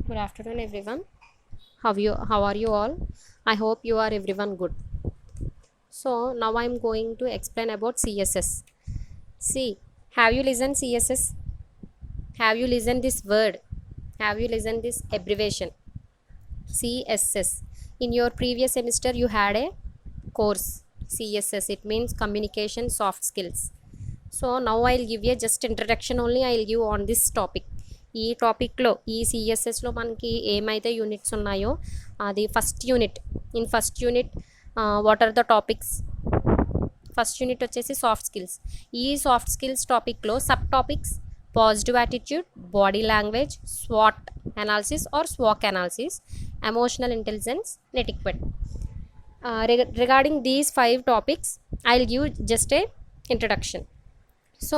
Good afternoon, everyone. How are you all? I hope you are everyone good. So now I'm going to explain about CSS. See, have you listened CSS? Have you listened this word? Have you listened this abbreviation? CSS. In your previous semester you had a course CSS. It means communication soft skills. So now I'll give you just introduction only I'll give on this topic. ఈ టాపిక్లో ఈ సిఎస్ఎస్లో మనకి ఏమైతే units ఉన్నాయో అది first unit. In first unit what are the topics? First unit వచ్చేసి soft skills. ఈ soft skills టాపిక్లో sub topics positive attitude, body language, swat analysis are స్వాక్ analysis, emotional intelligence, netiquette. Regarding these 5 topics I'll give just a introduction. So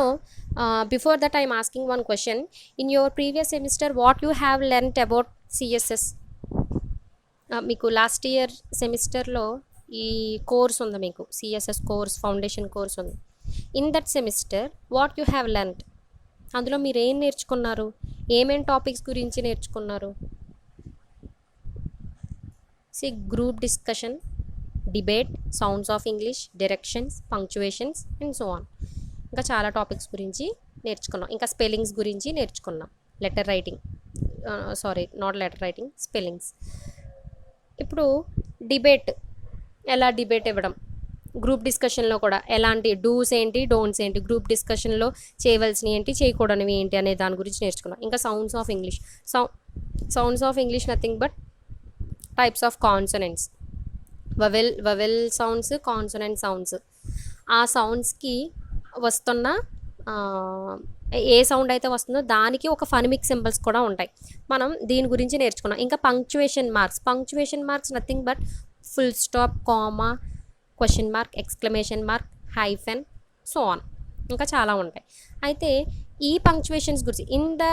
before that I am asking one question. In your previous semester what you have learnt about CSS? మీకు last year సెమిస్టర్లో ఈ course ఉంది, మీకు CSS course foundation course ఉంది. In that semester what you have learned? అందులో మీరు ఏం నేర్చుకున్నారు? ఏమేం టాపిక్స్ గురించి నేర్చుకున్నారు? See group discussion, debate, sounds of English, directions, punctuations and so on. ఇంకా చాలా టాపిక్స్ గురించి నేర్చుకున్నాం. ఇంకా స్పెల్లింగ్స్ గురించి నేర్చుకున్నాం. Letter writing, not letter writing, spellings. ఇప్పుడు డిబేట్, ఎలా డిబేట్ ఇవ్వడం, గ్రూప్ డిస్కషన్లో కూడా ఎలాంటి డూస్ ఏంటి, డోంట్స్ ఏంటి, గ్రూప్ డిస్కషన్లో చేయవలసినవి ఏంటి, చేయకూడనివి ఏంటి అనే దాని గురించి నేర్చుకున్నాం. ఇంకా sounds of English. Sounds of English nothing but types of consonants, vowel sounds, consonant sounds. ఆ సౌండ్స్కి వస్తున్న ఏ సౌండ్ అయితే వస్తుందో దానికి ఒక ఫనిమిక్ సింబల్స్ కూడా ఉంటాయి. మనం దీని గురించి నేర్చుకున్నాం. ఇంకా punctuation marks nothing but full stop, comma, question mark, exclamation mark, hyphen, so on. ఇంకా చాలా ఉంటాయి. అయితే ఈ పంక్చువేషన్స్ గురించి, in the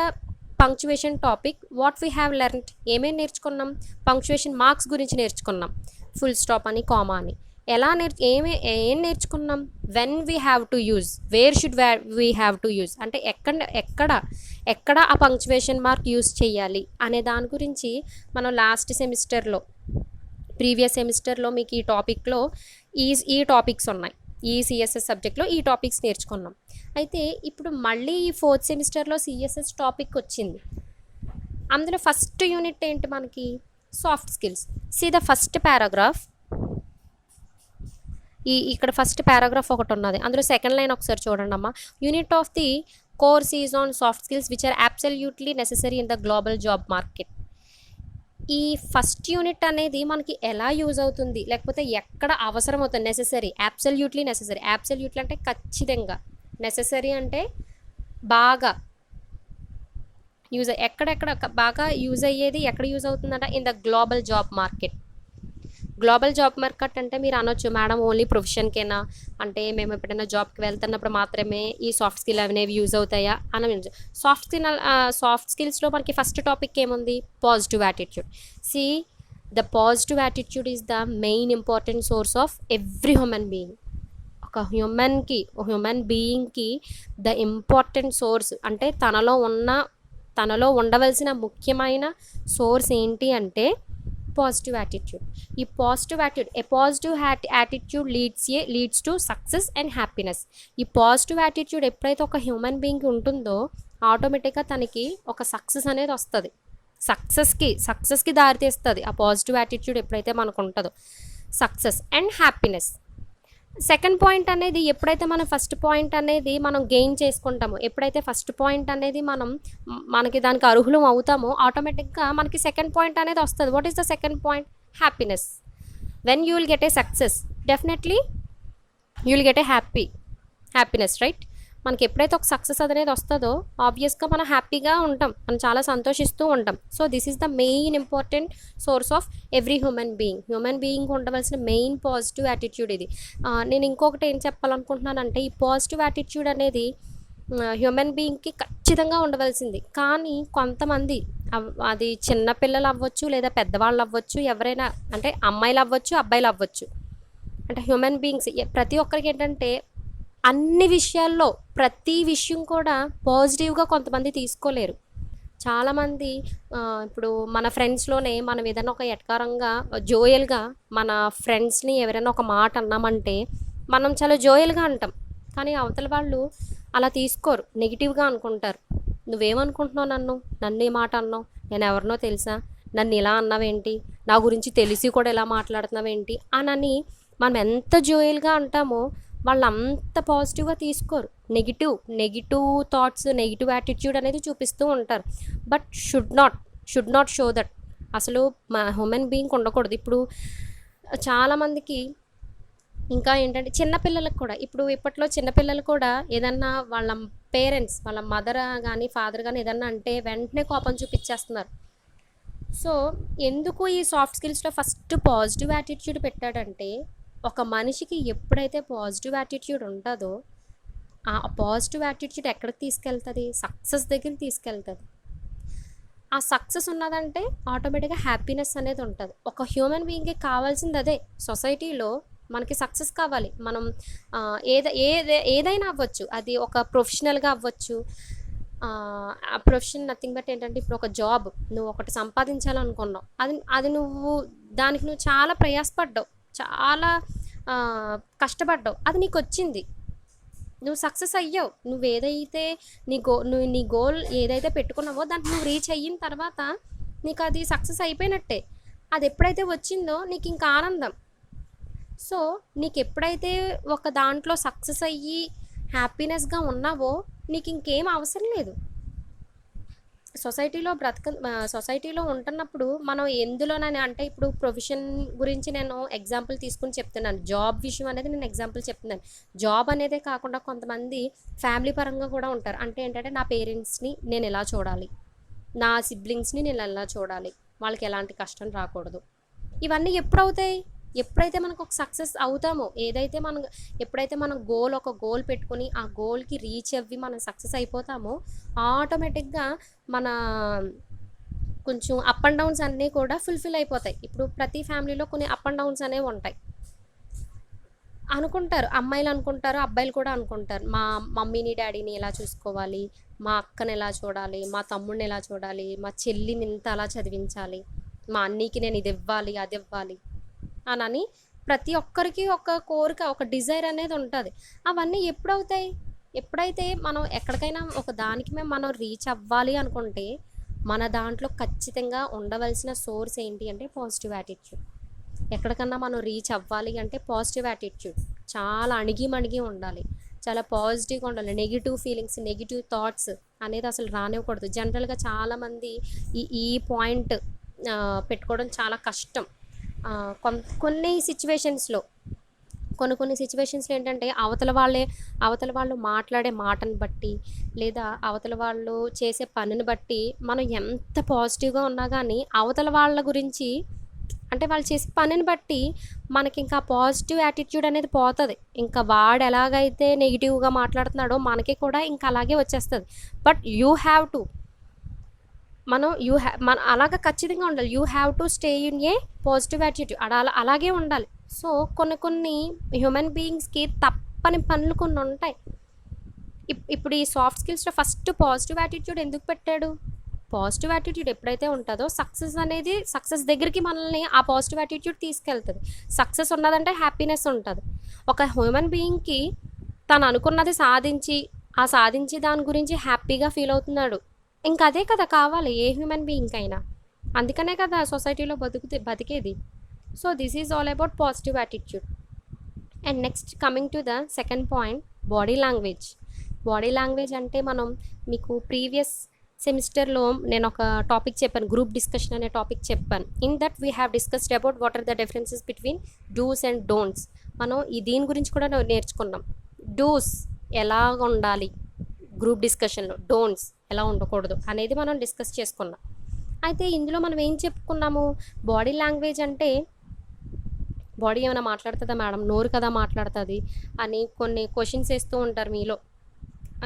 punctuation topic what we have learned, ఏమేమి నేర్చుకున్నాం? పంక్చువేషన్ మార్క్స్ గురించి నేర్చుకున్నాం. ఫుల్ స్టాప్ అని, కామా అని. ఎలా ఏం నేర్చుకున్నాం? When we have to use, wear should we have to use, అంటే ఎక్కడ ఆ పంక్చువేషన్ మార్క్ యూజ్ చేయాలి అనే దాని గురించి మనం లాస్ట్ సెమిస్టర్లో, ప్రీవియస్ సెమిస్టర్లో మీకు ఈ టాపిక్లో ఈ టాపిక్స్ ఉన్నాయి. ఈ సిఎస్ఎస్ సబ్జెక్ట్లో ఈ టాపిక్స్ నేర్చుకున్నాం. అయితే ఇప్పుడు మళ్ళీ ఈ 4th సెమిస్టర్లో సిఎస్ఎస్ టాపిక్ వచ్చింది. అందులో ఫస్ట్ యూనిట్ ఏంటి మనకి? Soft skills. See the first paragraph. ఇక్కడ ఫస్ట్ పారాగ్రాఫ్ ఒకటి ఉన్నది, అందులో సెకండ్ లైన్ ఒకసారి చూడండి అమ్మా. Unit of the course is on soft skills which are absolutely necessary in the global job market. ఈ ఫస్ట్ యూనిట్ అనేది మనకి ఎలా యూజ్ అవుతుంది, లేకపోతే ఎక్కడ అవసరం అవుతుంది? Necessary, absolutely necessary. అబ్సల్యూట్లీ అంటే ఖచ్చితంగా, నెసెసరీ అంటే బాగా యూజ్, ఎక్కడెక్కడ బాగా యూజ్ అయ్యేది, ఎక్కడ యూజ్ అవుతుందంట? In the global job market. Global job market అంటే మీరు అనొచ్చు, మేడం ఓన్లీ ప్రొఫెషన్కేనా, అంటే మేము ఎప్పుడైనా జాబ్కి వెళ్తున్నప్పుడు మాత్రమే ఈ సాఫ్ట్ స్కిల్ అనేవి యూజ్ అవుతాయా అని. సాఫ్ట్ స్కిల్స్లో మనకి ఫస్ట్ టాపిక్ ఏముంది? Positive attitude. See the positive attitude is the main important source of every human being. ఒక హ్యూమన్ బీయింగ్కి ద ఇంపార్టెంట్ సోర్స్ అంటే తనలో ఉండవలసిన ముఖ్యమైన సోర్స్ ఏంటి అంటే పాజిటివ్ యాటిట్యూడ్. ఈ positive attitude leads to success and happiness. ఈ పాజిటివ్ యాటిట్యూడ్ ఎప్పుడైతే ఒక హ్యూమన్ బీయింగ్ ఉంటుందో ఆటోమేటిక్గా తనకి ఒక సక్సెస్ అనేది వస్తుంది. సక్సెస్కి దారితీస్తుంది ఆ పాజిటివ్ యాటిట్యూడ్ ఎప్పుడైతే మనకు ఉంటుందో. Success and happiness. Second point అనేది ఎప్పుడైతే మనం ఫస్ట్ పాయింట్ అనేది మనం గెయిన్ చేసుకుంటామో, ఎప్పుడైతే ఫస్ట్ పాయింట్ అనేది మనకి దానికి అర్హులం అవుతామో ఆటోమేటిక్గా మనకి సెకండ్ పాయింట్ అనేది వస్తుంది. What is the second point? Happiness. When you will get a success definitely you will get a happiness, right? మనకి ఎప్పుడైతే ఒక సక్సెస్ అనేది వస్తుందో ఆబ్వియస్గా మనం హ్యాపీగా ఉంటాం, మనం చాలా సంతోషిస్తూ ఉంటాం. So this is the main important source of every human being ఉండవలసిన మెయిన్ పాజిటివ్ యాటిట్యూడ్ ఇది. నేను ఇంకొకటి ఏం చెప్పాలనుకుంటున్నానంటే, ఈ పాజిటివ్ యాటిట్యూడ్ అనేది హ్యూమన్ బీయింగ్కి ఖచ్చితంగా ఉండవలసింది. కానీ కొంతమంది, అది చిన్నపిల్లలు అవ్వచ్చు లేదా పెద్దవాళ్ళు అవ్వచ్చు, ఎవరైనా, అంటే అమ్మాయిలు అవ్వచ్చు, అబ్బాయిలు అవ్వచ్చు, అంటే హ్యూమన్ బీయింగ్స్ ప్రతి ఒక్కరికి ఏంటంటే అన్ని విషయాల్లో ప్రతి విషయం కూడా పాజిటివ్గా కొంతమంది తీసుకోలేరు. చాలామంది ఇప్పుడు మన ఫ్రెండ్స్‌లోనే మనం ఏదైనా ఒక ఎటకారంగా, జోయల్‌గా మన ఫ్రెండ్స్‌ని ఎవరైనా ఒక మాట అన్నామంటే, మనం చాలా జోయల్‌గా అంటాం. కానీ అవతల వాళ్ళు అలా తీసుకోరు. నెగెటివ్‌గా అనుకుంటారు. "నువ్వేమనుకుంటున్నావు నన్ను? నన్ను ఈ మాట అన్నావు? నేనెవరినో తెలుసా? నన్ను ఇలా అన్నావేంటి? నా గురించి తెలిసి కూడా ఇలా మాట్లాడుతున్నావేంటి?" అనని మనం ఎంత జోయల్‌గా అంటామో వాళ్ళంత పాజిటివ్‌గా తీసుకోరు. నెగెటివ్ థాట్స్, నెగెటివ్ యాటిట్యూడ్ అనేది చూపిస్తూ ఉంటారు. But should not show that. అసలు హ్యూమన్ బీయింగ్ ఉండకూడదు. ఇప్పుడు చాలామందికి ఇంకా ఏంటంటే చిన్నపిల్లలకు కూడా ఇప్పట్లో చిన్నపిల్లలు కూడా ఏదన్నా వాళ్ళ పేరెంట్స్, వాళ్ళ మదర్ గానీ, ఫాదర్ గానీ ఏదన్నా అంటే వెంటనే కోపం చూపిచ్చేస్తున్నారు. సో, ఎందుకు ఈ సాఫ్ట్ స్కిల్స్‌లో ఫస్ట్ పాజిటివ్ యాటిట్యూడ్ పెట్టాడంటే, ఒక మనిషికి ఎప్పుడైతే పాజిటివ్ యాటిట్యూడ్ ఉంటదో, ఆ పాజిటివ్ యాటిట్యూడ్ ఎక్కడికి తీసుకెళ్తది? సక్సెస్ దగ్గరికి తీసుకెళ్తది. ఆ సక్సెస్ ఉన్నదంటే ఆటోమేటిక్‌గా హ్యాపీనెస్ అనేది ఉంటది. ఒక హ్యూమన్ బీయింగ్‌కి కావాల్సింది అదే. సొసైటీలో మనకి సక్సెస్ కావాలి. మనం ఏదైనా అవ్వచ్చు. అది ఒక ప్రొఫెషనల్‌గా అవ్వచ్చు. ఆ ప్రొఫెషన్ నథింగ్ బట్ ఏంటంటే ఇప్పుడు ఒక జాబ్ నువ్వు ఒకటి సంపాదించాలనుకున్నావు. అది అది దానికి నువ్వు చాలా ప్రయాసపడ్డావు. చాలా కష్టపడ్డావు. అది నీకొచ్చింది. నువ్వు సక్సెస్ అయ్యావు. నువ్వు నీ గోల్ ఏదైతే పెట్టుకున్నావో దానికి నువ్వు రీచ్ అయిన తర్వాత నీకు అది సక్సెస్ అయిపోయినట్టే. అది ఎప్పుడైతే వచ్చిందో నీకు ఇంకా ఆనందం. సో, నీకు ఎప్పుడైతే ఒక దాంట్లో సక్సెస్ అయ్యి హ్యాపీనెస్‌గా ఉన్నావో నీకు ఇంకేం అవసరం లేదు. సొసైటీలో ఉంటున్నప్పుడు మనం ఎందులోనైనా అంటే ఇప్పుడు ప్రొఫెషన్ గురించి నేను ఎగ్జాంపుల్ తీసుకొని చెప్తున్నాను. జాబ్ విషయం అనేది నేను ఎగ్జాంపుల్ చెప్తున్నాను. జాబ్ అనేదే కాకుండా కొంతమంది ఫ్యామిలీ పరంగా కూడా ఉంటారు. అంటే ఏంటంటే నా పేరెంట్స్‌ని నేను ఎలా చూడాలి? నా సిబ్లింగ్స్‌ని నేను ఎలా చూడాలి? వాళ్ళకి ఎలాంటి కష్టం రాకూడదు. ఇవన్నీ ఎప్పుడవుతాయి? ఎప్పుడైతే మనకు ఒక సక్సెస్ అవుతామో, ఎప్పుడైతే మనం ఒక గోల్ పెట్టుకొని ఆ గోల్‌కి రీచ్ అవ్వి మనం సక్సెస్ అయిపోతామో ఆటోమేటిక్‌గా మన కొంచెం అప్ అండ్ డౌన్స్ అన్నీ కూడా ఫుల్‌ఫిల్ అయిపోతాయి. ఇప్పుడు ప్రతి ఫ్యామిలీలో కొన్ని అప్ అండ్ డౌన్స్ అనేవి ఉంటాయి. అనుకుంటారు. అమ్మాయిలు అనుకుంటారు, అబ్బాయిలు కూడా అనుకుంటారు. మా మమ్మీని, డ్యాడీని ఎలా చూసుకోవాలి? మా అక్కని ఎలా చూడాలి? మా తమ్ముడిని ఎలా చూడాలి? మా చెల్లిని ఇంత అలా చదివించాలి. మా అన్నయ్యకి నేను ఇది ఇవ్వాలి, అది ఇవ్వాలి అనని ప్రతి ఒక్కరికి ఒక కోరిక, ఒక డిజైర్ అనేది ఉంటది. అవన్నీ ఎప్పుడవుతాయి? ఎప్పుడైతే మనం ఎక్కడికైనా ఒక దానికి మనం రీచ్ అవ్వాలి అనుకుంటే, మన దాంట్లో ఖచ్చితంగా ఉండవలసిన సోర్స్ ఏంటి అంటే పాజిటివ్ యాటిట్యూడ్. ఎక్కడికన్నా మనం రీచ్ అవ్వాలి అంటే పాజిటివ్ యాటిట్యూడ్. చాలా అణిగి ఉండాలి. చాలా పాజిటివ్‌గా ఉండాలి. నెగెటివ్ ఫీలింగ్స్, నెగెటివ్ థాట్స్ అనేది అసలు రానివ్వకూడదు. జనరల్‌గా చాలామంది ఈ పాయింట్ పెట్టుకోవడం చాలా కష్టం. కొన్ని సిచ్యువేషన్స్‌లో ఏంటంటే అవతల వాళ్ళు మాట్లాడే మాటను బట్టి, లేదా అవతల వాళ్ళు చేసే పనిని బట్టి మనం ఎంత పాజిటివ్‌గా ఉన్నా గానీ అవతల వాళ్ళ గురించి అంటే వాళ్ళు చేసే పనిని బట్టి మనకింకా పాజిటివ్ యాటిట్యూడ్ అనేది పోతది. ఇంకా వాడు ఎలాగైతే నెగెటివ్‌గా మాట్లాడుతున్నాడో మనకి కూడా ఇంకా అలాగే వచ్చేస్తది. బట్ యూ హ్యావ్ టు మన అలాగా ఖచ్చితంగా ఉండాలి. You have to stay in a positive attitude. అలాగే ఉండాలి. సో, కొన్ని హ్యూమన్ బీయింగ్స్‌కి తప్పని పనులు కొన్ని ఉంటాయి. ఇప్పుడు ఈ సాఫ్ట్ స్కిల్స్‌లో ఫస్ట్ పాజిటివ్ యాటిట్యూడ్ ఎందుకు పెట్టాడు? పాజిటివ్ యాటిట్యూడ్ ఎప్పుడైతే ఉంటుందో సక్సెస్ దగ్గరికి మనల్ని ఆ పాజిటివ్ యాటిట్యూడ్ తీసుకెళ్తది. సక్సెస్ ఉన్నదంటే హ్యాపీనెస్ ఉంటది. ఒక హ్యూమన్ బీయింగ్‌కి తను అనుకున్నది సాధించి దాని గురించి హ్యాపీగా ఫీల్ అవుతున్నాడు. ఇంక అదే కదా కావాలి ఏ హ్యూమన్ బీయింగ్ అయినా. అందుకనే కదా సొసైటీలో బతికేది. So, this is all about positive attitude. And next coming to the second point, body language. Body language అంటే మీకు ప్రీవియస్ సెమిస్టర్లో నేను ఒక టాపిక్ చెప్పాను, గ్రూప్ డిస్కషన్ అనే టాపిక్ చెప్పాను. In that we have discussed about what are the differences between dos and don'ts. మనం దీని గురించి కూడా నేర్చుకున్నాం. డూస్ ఎలా ఉండాలి గ్రూప్ డిస్కషన్లో, డోంట్స్ ఎలా ఉండకూడదు అనేది మనం డిస్కస్ చేసుకున్నాం. అయితే ఇందులో మనం ఏం చెప్పుకున్నాము? బాడీ లాంగ్వేజ్ అంటే బాడీ ఏమైనా మాట్లాడుతుందా మేడం, నోరు కదా మాట్లాడుతుంది అని కొన్ని క్వశ్చన్స్ వేస్తూ ఉంటారు మీలో.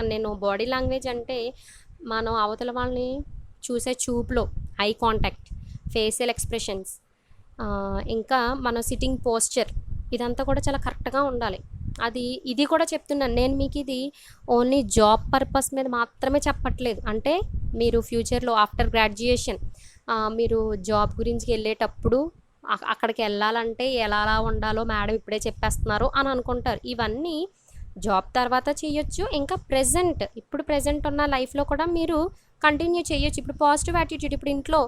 నేను బాడీ లాంగ్వేజ్ అంటే మనం అవతల వాళ్ళని చూసే చూపులో ఐ కాంటాక్ట్, ఫేషియల్ ఎక్స్ప్రెషన్స్, ఇంకా మన సిట్టింగ్ పోస్చర్, ఇదంతా కూడా చాలా కరెక్ట్గా ఉండాలి. అది ఇది కూడా చెప్తున్నాను నేను మీకు, ఇది ఓన్లీ జాబ్ పర్పస్ మీద మాత్రమే చెప్పట్లేదు. అంటే మీరు ఫ్యూచర్లో ఆఫ్టర్ గ్రాడ్యుయేషన్ మీరు జాబ్ గురించి వెళ్ళేటప్పుడు అక్కడికి వెళ్ళాలంటే ఎలా ఉండాలో మేడం ఇప్పుడే చెప్పేస్తున్నారు అని అనుకుంటారు. ఇవన్నీ జాబ్ తర్వాత చేయొచ్చు. ఇంకా ఇప్పుడు ప్రెజెంట్ ఉన్న లైఫ్లో కూడా మీరు కంటిన్యూ చేయొచ్చు. ఇప్పుడు పాజిటివ్ యాటిట్యూడ్, ఇప్పుడు ఇంట్లో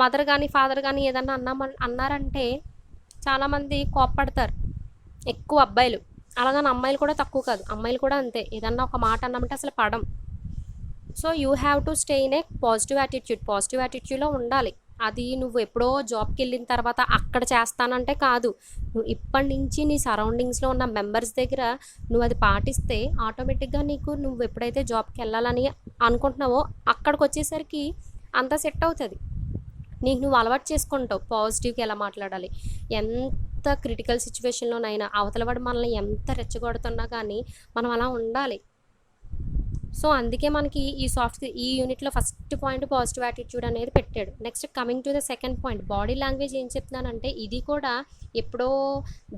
మదర్ కానీ ఫాదర్ కానీ ఏదన్నా అన్నారంటే చాలామంది కోప్పడతారు, ఎక్కువ అబ్బాయిలు. అలాగని అమ్మాయిలు కూడా తక్కువ కాదు, అమ్మాయిలు కూడా అంతే. ఏదన్నా ఒక మాట అన్నామంటే అసలు పడం. So you have to stay in a positive యాటిట్యూడ్లో ఉండాలి. అది నువ్వు ఎప్పుడో జాబ్కి వెళ్ళిన తర్వాత అక్కడ చేస్తానంటే కాదు. నువ్వు ఇప్పటి నుంచి నీ సరౌండింగ్స్లో ఉన్న మెంబర్స్ దగ్గర నువ్వు అది పాటిస్తే ఆటోమేటిక్గా నువ్వు ఎప్పుడైతే జాబ్కి వెళ్ళాలని అనుకుంటున్నావో అక్కడికి వచ్చేసరికి అంతా సెట్ అవుతుంది. నువ్వు అలవాటు చేసుకుంటావు పాజిటివ్గా ఎలా మాట్లాడాలి. ఎంత క్రిటికల్ సిచ్యువేషన్లోనైనా అవతలవాడు మనల్ని ఎంత రెచ్చగొడుతున్నా కానీ మనం అలా ఉండాలి. సో అందుకే మనకి ఈ యూనిట్లో ఫస్ట్ పాయింట్ పాజిటివ్ యాటిట్యూడ్ అనేది పెట్టాడు. Next coming to the second point, body language. ఏం చెప్తున్నానంటే ఇది కూడా ఎప్పుడో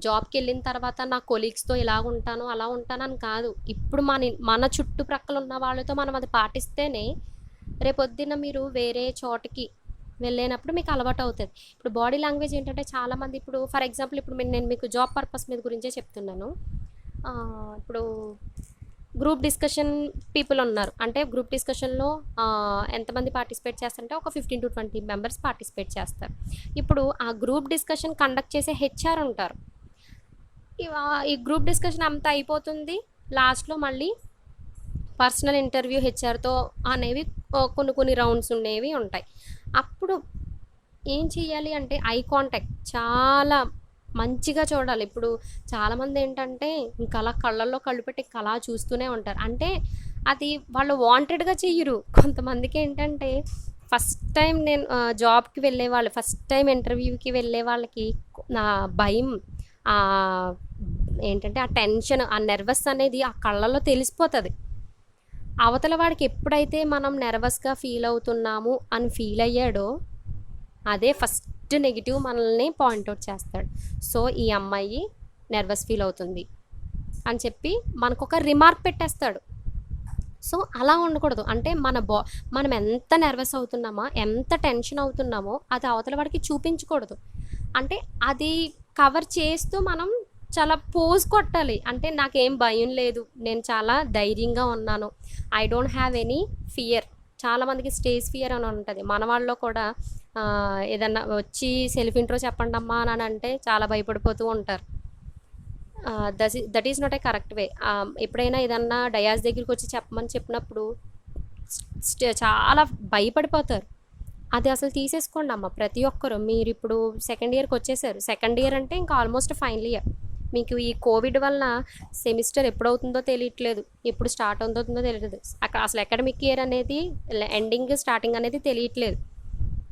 జాబ్కి వెళ్ళిన తర్వాత నా కొలీగ్స్తో ఇలా ఉంటాను అలా ఉంటానని కాదు. ఇప్పుడు మన చుట్టుప్రక్కల ఉన్న వాళ్ళతో మనం అది పాటిస్తేనే రేపొద్దున మీరు వేరే చోటకి వెళ్ళేటప్పుడు మీకు అలవాటు అవుతుంది. ఇప్పుడు బాడీ లాంగ్వేజ్ ఏంటంటే చాలామంది, ఇప్పుడు ఫర్ ఎగ్జాంపుల్ ఇప్పుడు నేను మీకు జాబ్ పర్పస్ మీద గురించే చెప్తున్నాను. ఇప్పుడు గ్రూప్ డిస్కషన్ పీపుల్ ఉన్నారు. అంటే గ్రూప్ డిస్కషన్లో ఎంతమంది పార్టిసిపేట్ చేస్తారంటే ఒక 15 to 20 మెంబర్స్ పార్టిసిపేట్ చేస్తారు. ఇప్పుడు ఆ గ్రూప్ డిస్కషన్ కండక్ట్ చేసే హెచ్ఆర్ ఉంటారు. ఈ గ్రూప్ డిస్కషన్ అంతా అయిపోతుంది, లాస్ట్లో మళ్ళీ పర్సనల్ ఇంటర్వ్యూ హెచ్ఆర్తో అనేవి కొన్ని రౌండ్స్ ఉండేవి ఉంటాయి. అప్పుడు ఏం చేయాలి అంటే ఐ కాంటాక్ట్ చాలా మంచిగా చూడాలి. ఇప్పుడు చాలామంది ఏంటంటే ఇంకా అలా కళ్ళల్లో కళ్ళు పెట్టి ఇంకా అలా చూస్తూనే ఉంటారు. అంటే అది వాళ్ళు వాంటెడ్గా చెయ్యరు. కొంతమందికి ఏంటంటే ఫస్ట్ టైం నేను జాబ్కి వెళ్ళే వాళ్ళు, ఫస్ట్ టైం ఇంటర్వ్యూకి వెళ్ళే వాళ్ళకి నా భయం, ఏంటంటే ఆ టెన్షన్, ఆ నెర్వస్ అనేది ఆ కళ్ళల్లో తెలిసిపోతుంది. అవతల వాడికి ఎప్పుడైతే మనం నెర్వస్గా ఫీల్ అవుతున్నాము అని ఫీల్ అయ్యాడో అదే ఫస్ట్ నెగిటివ్ మనల్ని పాయింట్అవుట్ చేస్తాడు. సో ఈ అమ్మాయి నెర్వస్ ఫీల్ అవుతుంది అని చెప్పి మనకు ఒక రిమార్క్ పెట్టేస్తాడు. సో అలా ఉండకూడదు. అంటే మనం ఎంత నెర్వస్ అవుతున్నామో, ఎంత టెన్షన్ అవుతున్నామో అది అవతల వాడికి చూపించకూడదు. అంటే అది కవర్ చేస్తూ మనం చాలా పోజ్ కొట్టాలి. అంటే నాకేం భయం లేదు, నేను చాలా ధైర్యంగా ఉన్నాను, I don't have any fear. చాలామందికి స్టేజ్ ఫియర్ అని ఉంటుంది. మన వాళ్ళలో కూడా ఏదన్నా వచ్చి సెల్ఫ్ ఇంట్రో చెప్పండి అమ్మా అని అంటే చాలా భయపడిపోతూ ఉంటారు. That is not a correct way. ఎప్పుడైనా ఏదన్నా డయాస్ దగ్గరికి వచ్చి చెప్పినప్పుడు చాలా భయపడిపోతారు. అది అసలు తీసేసుకోండి అమ్మ ప్రతి ఒక్కరు. మీరు ఇప్పుడు సెకండ్ ఇయర్కి వచ్చేసారు, సెకండ్ ఇయర్ అంటే ఇంకా ఆల్మోస్ట్ ఫైనల్ ఇయర్. మీకు ఈ కోవిడ్ వలన సెమిస్టర్ ఎప్పుడవుతుందో తెలియట్లేదు, ఎప్పుడు స్టార్ట్ అవుతుందో తెలియదు. అసలు అకాడమిక్ ఇయర్ అనేది ఎండింగ్ స్టార్టింగ్ అనేది తెలియట్లేదు.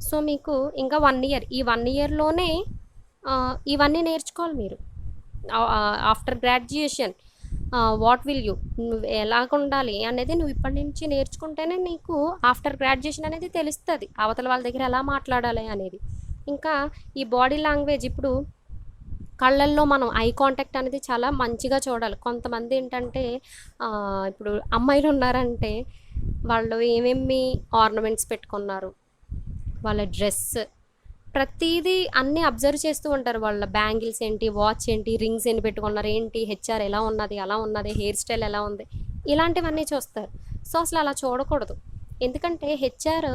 సో మీకు ఇంకా 1 ఇయర్, ఈ 1 ఇయర్లోనే ఇవన్నీ నేర్చుకోవాలి మీరు. After graduation what will you, నువ్వు ఎలాగ ఉండాలి అనేది నువ్వు ఇప్పటి నుంచి నేర్చుకుంటేనే నీకు ఆఫ్టర్ గ్రాడ్యుయేషన్ అనేది తెలుస్తుంది, అవతల వాళ్ళ దగ్గర ఎలా మాట్లాడాలి అనేది. ఇంకా ఈ బాడీ లాంగ్వేజ్, ఇప్పుడు కళ్ళల్లో మనం ఐ కాంటాక్ట్ అనేది చాలా మంచిగా చూడాలి. కొంతమంది ఏంటంటే ఇప్పుడు అమ్మాయిలు ఉన్నారంటే వాళ్ళు ఏమేమి ఆర్నమెంట్స్ పెట్టుకున్నారు, వాళ్ళ డ్రెస్, ప్రతిదీ అన్నీ అబ్జర్వ్ చేస్తూ ఉంటారు. వాళ్ళ బ్యాంగిల్స్ ఏంటి, వాచ్ ఏంటి, రింగ్స్ ఎన్ని పెట్టుకున్నారు ఏంటి, హెచ్ఆర్ ఎలా ఉన్నది, అలా ఉన్నది, హెయిర్ స్టైల్ ఎలా ఉంది, ఇలాంటివన్నీ చూస్తారు. సో అసలు అలా చూడకూడదు. ఎందుకంటే హెచ్ఆర్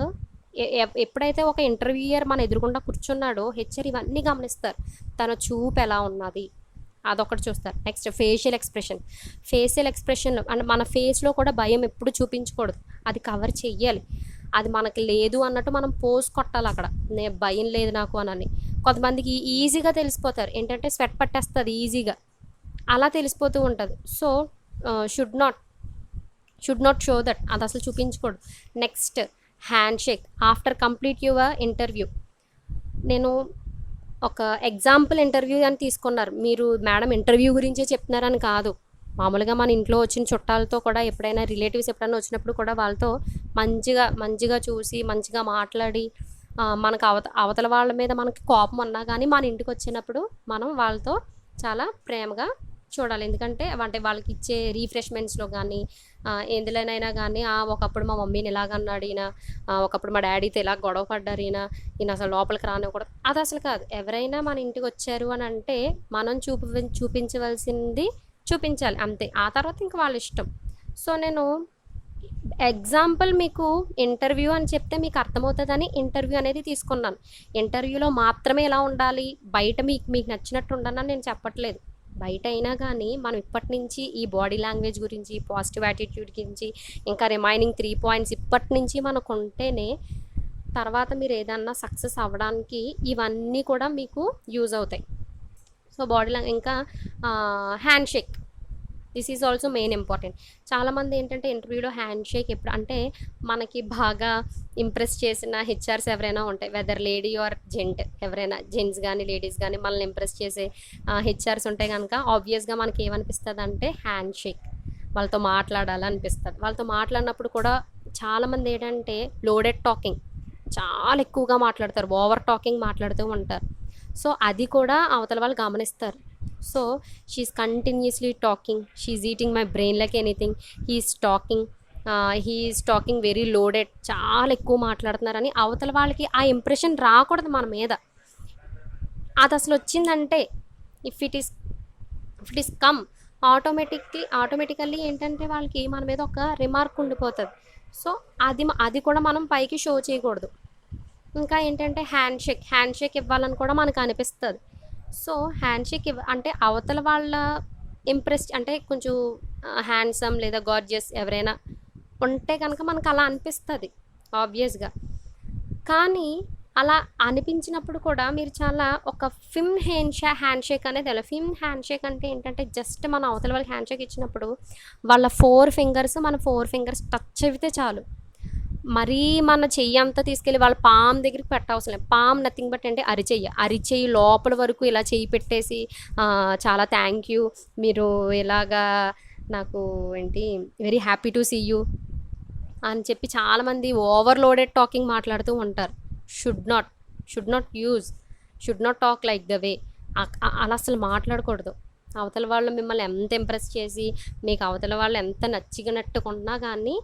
ఎప్పుడైతే ఒక ఇంటర్వ్యూయర్ మన ఎదురుగుండా కూర్చున్నాడో హెచ్ఆర్ ఇవన్నీ గమనిస్తారు. తన చూపు ఎలా ఉన్నది అదొకటి చూస్తారు. నెక్స్ట్ ఫేషియల్ ఎక్స్ప్రెషన్ అంటే మన ఫేస్లో కూడా భయం ఎప్పుడు చూపించకూడదు, అది కవర్ చెయ్యాలి. అది మనకి లేదు అన్నట్టు మనం పోజ్ కొట్టాలి అక్కడ, భయం లేదు నాకు అని. కొంతమందికి ఈజీగా తెలిసిపోతారు, ఏంటంటే స్వెట్ పట్టేస్తుంది ఈజీగా, అలా తెలిసిపోతూ ఉంటుంది. So should not show that, అది అసలు చూపించకూడదు. Next hand shake after complete your interview. నేను ఒక ఎగ్జాంపుల్ ఇంటర్వ్యూ అని తీసుకున్నారు, మీరు మేడం ఇంటర్వ్యూ గురించే చెప్తున్నారని కాదు. మామూలుగా మన ఇంట్లో వచ్చిన చుట్టాలతో కూడా ఎప్పుడైనా రిలేటివ్స్ ఎప్పుడైనా వచ్చినప్పుడు కూడా వాళ్ళతో మంచిగా చూసి మంచిగా మాట్లాడి, మనకు అవతల వాళ్ళ మీద మనకి కోపం ఉన్నా కానీ మన ఇంటికి వచ్చినప్పుడు మనం వాళ్ళతో చాలా ప్రేమగా చూడాలి. ఎందుకంటే అంటే వాళ్ళకి ఇచ్చే రీఫ్రెష్మెంట్స్లో కానీ ఎందులోనైనా కానీ ఒకప్పుడు మా మమ్మీని ఇలాగన్నాడు ఈయన, ఒకప్పుడు మా డాడీతో ఇలా గొడవ పడ్డారు ఈయన అసలు లోపలికి రానివ్వకూడదు, అది అసలు కాదు. ఎవరైనా మన ఇంటికి వచ్చారు అని అంటే మనం చూపించవలసింది చూపించాలి అంతే. ఆ తర్వాత ఇంకా వాళ్ళ ఇష్టం. సో నేను ఎగ్జాంపుల్ మీకు ఇంటర్వ్యూ అని చెప్తే మీకు అర్థమవుతుందని ఇంటర్వ్యూ అనేది తీసుకున్నాను. ఇంటర్వ్యూలో మాత్రమే ఎలా ఉండాలి, బయట మీకు నచ్చినట్టు ఉండనని నేను చెప్పట్లేదు. బయట అయినా కానీ మనం ఇప్పటి నుంచి ఈ బాడీ లాంగ్వేజ్ గురించి, పాజిటివ్ యాటిట్యూడ్ గురించి, ఇంకా రిమైనింగ్ 3 పాయింట్స్ ఇప్పటి నుంచి మనకు ఉంటేనే తర్వాత మీరు ఏదన్నా సక్సెస్ అవ్వడానికి ఇవన్నీ కూడా మీకు యూజ్ అవుతాయి. సో బాడీ ఇంకా hand shake, this is also main important. చాలామంది ఏంటంటే ఇంటర్వ్యూలో హ్యాండ్ షేక్ ఎప్పుడు అంటే మనకి బాగా ఇంప్రెస్ చేసిన హెచ్ఆర్స్ ఎవరైనా ఉంటాయి, వెదర్ లేడీ ఆర్ జెంట్, ఎవరైనా జెంట్స్ కానీ లేడీస్ కానీ మనల్ని ఇంప్రెస్ చేసే హెచ్ఆర్స్ ఉంటాయి కనుక ఆబ్వియస్గా మనకి ఏమనిపిస్తుంది అంటే హ్యాండ్ షేక్, వాళ్ళతో మాట్లాడాలనిపిస్తుంది. వాళ్ళతో మాట్లాడినప్పుడు కూడా చాలామంది ఏంటంటే లోడెడ్ టాకింగ్ చాలా ఎక్కువగా మాట్లాడతారు, ఓవర్ టాకింగ్ మాట్లాడుతూ ఉంటారు. సో అది కూడా అవతల వాళ్ళు గమనిస్తారు. So she's continuously talking, she's eating my brain like anything, he's talking very loaded, చాలా ఎక్కువ మాట్లాడుతున్నారని అవతల వాళ్ళకి ఆ ఇంప్రెషన్ రాకూడదు మన మీద. అది అసలు వచ్చిందంటే if it is come automatically ఏంటంటే వాళ్ళకి మన మీద ఒక రిమార్క్ ఉండిపోతుంది. సో అది కూడా మనం పైకి షో చేయకూడదు. ఇంకా ఏంటంటే హ్యాండ్ షేక్ ఇవ్వాలని కూడా మనకు అనిపిస్తుంది. సో హ్యాండ్ షేక్ అంటే అవతల వాళ్ళ ఇంప్రెస్ అంటే కొంచెం హ్యాండ్సమ్ లేదా గార్జియస్ ఎవరైనా ఉంటే కనుక మనకు అలా అనిపిస్తుంది ఆబ్వియస్గా. కానీ అలా అనిపించినప్పుడు కూడా మీరు చాలా ఒక హ్యాండ్ షేక్ అనేది హ్యాండ్ షేక్ అంటే ఏంటంటే జస్ట్ మన అవతల వాళ్ళకి హ్యాండ్ షేక్ ఇచ్చినప్పుడు వాళ్ళ 4 ఫింగర్స్ మన 4 ఫింగర్స్ టచ్ అయితే చాలు. మరీ మన చెయ్యి అంతా తీసుకెళ్ళి వాళ్ళ పామ్ దగ్గరికి పెట్టవసరం లేదు. పామ్ నథింగ్ బట్ అంటే అరిచెయ్యి లోపల వరకు ఇలా చెయ్యి పెట్టేసి చాలా థ్యాంక్ యూ, మీరు ఇలాగా నాకు very happy to see you అని చెప్పి చాలామంది ఓవర్లోడెడ్ టాకింగ్ మాట్లాడుతూ ఉంటారు. Should not talk like the way. అలా అసలు మాట్లాడకూడదు. అవతల వాళ్ళు మిమ్మల్ని ఎంత ఇంప్రెస్ చేసి మీకు అవతల వాళ్ళు ఎంత నచ్చినట్టుకున్నా కానీ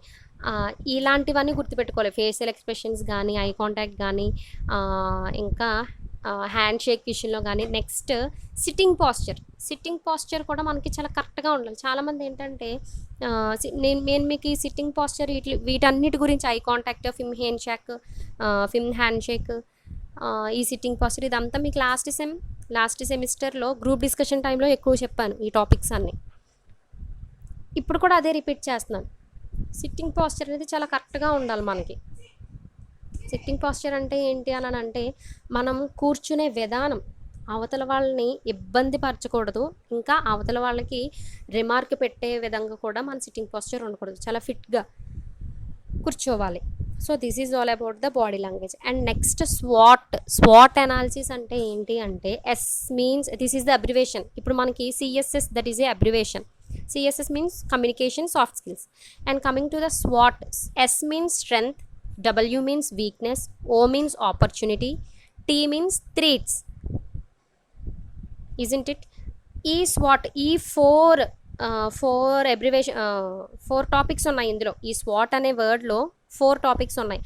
ఇలాంటివన్నీ గుర్తుపెట్టుకోవాలి. ఫేషియల్ ఎక్స్ప్రెషన్స్ కానీ, ఐ కాంటాక్ట్ కానీ, ఇంకా హ్యాండ్ షేక్ విషయంలో కానీ. నెక్స్ట్ సిట్టింగ్ పాస్చర్ కూడా మనకి చాలా కరెక్ట్గా ఉండాలి. చాలామంది ఏంటంటే నేను మీకు ఈ సిట్టింగ్ పాస్చర్ వీటన్నిటి గురించి ఐ కాంటాక్ట్, ఫిమ్ హ్యాండ్ షేక్, ఈ సిట్టింగ్ పాస్చర్ ఇదంతా మీకు లాస్ట్ సెమిస్టర్లో గ్రూప్ డిస్కషన్ టైంలో ఎక్కువ చెప్పాను ఈ టాపిక్స్ అన్నీ. ఇప్పుడు కూడా అదే రిపీట్ చేస్తున్నాను. సిట్టింగ్ పాస్చర్ అనేది చాలా కరెక్ట్గా ఉండాలి మనకి. సిట్టింగ్ పాస్చర్ అంటే ఏంటి అని అంటే మనం కూర్చునే విధానం అవతల వాళ్ళని ఇబ్బంది పరచకూడదు, ఇంకా అవతల వాళ్ళకి రిమార్క్ పెట్టే విధంగా కూడా మన సిట్టింగ్ పాస్చర్ ఉండకూడదు. చాలా ఫిట్గా కూర్చోవాలి. So this is all about the body language. And next swat analysis అంటే ఏంటి అంటే yes means this is the abbreviation. ఇప్పుడు మనకి CSS, that is a abbreviation. CSS means communication soft skills. And coming to the SWOT, S means strength, W means weakness, O means opportunity, T means threats, isn't it? SWOT, ఈ four abbreviation 4 topics ఉన్నాయి ఇందులో. ఈ SWOT అనే వర్డ్లో 4 topics ఉన్నాయి.